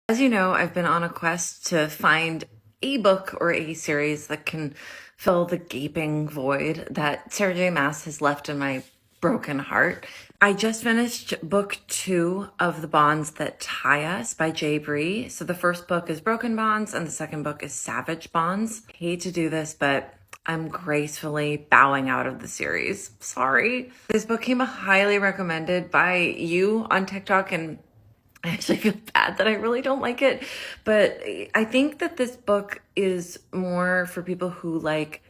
As you know, I've been on a quest to find a book or a series that can fill the gaping void that Sarah J. Maas has left in my broken heart. I just finished book 2 of The Bonds That Tie Us by Bree. So the first book is Broken Bonds and the second book is Savage Bonds. I hate to do this, but I'm gracefully bowing out of the series. Sorry. This book came highly recommended by you on TikTok, and I actually feel bad that I really don't like it, but I think that this book is more for people who like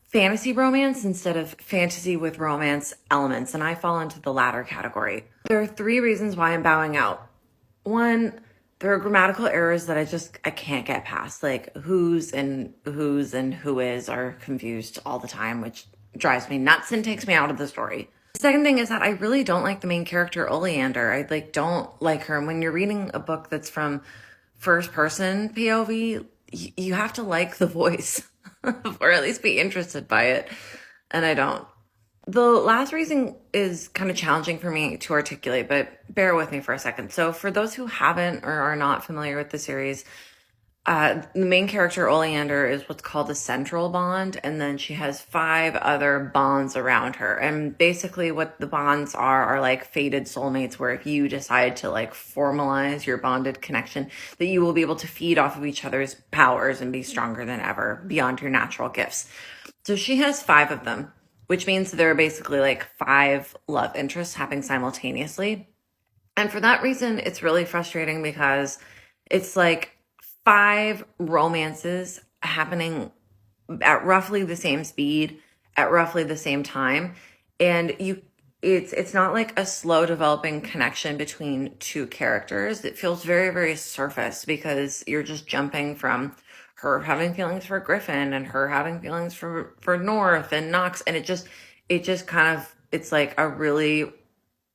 fantasy romance instead of fantasy with romance elements, and I fall into the latter category. There are 3 reasons why I'm bowing out. 1, there are grammatical errors that I can't get past, like who's and who is are confused all the time, which drives me nuts and takes me out of the story. The second thing is that I really don't like the main character, Oleander. I don't like her. And when you're reading a book that's from first person POV, you have to like the voice or at least be interested by it. And I don't. The last reason is kind of challenging for me to articulate, but bear with me for a second. So for those who haven't or are not familiar with the series, the main character, Oleander, is what's called a central bond, and then she has 5 other bonds around her. And basically what the bonds are like fated soulmates, where if you decide to like formalize your bonded connection, that you will be able to feed off of each other's powers and be stronger than ever beyond your natural gifts. So she has 5 of them, which means there are basically like 5 love interests happening simultaneously. And for that reason, it's really frustrating because it's like 5 romances happening at roughly the same speed at roughly the same time, and it's not like a slow developing connection between 2 characters. It feels very, very surface because you're just jumping from her having feelings for Griffin and her having feelings for North and Knox, and it just kind of, it's like a really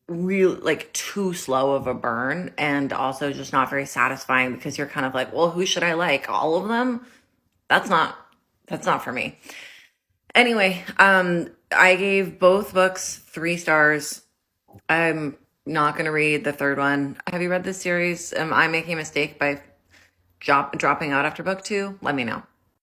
like too slow of a burn, and also just not very satisfying because you're kind of like, well, who should I like? All of them? That's not for me. Anyway, I gave both books 3 stars. I'm not going to read the third one. Have you read this series? Am I making a mistake by dropping out after book 2? Let me know.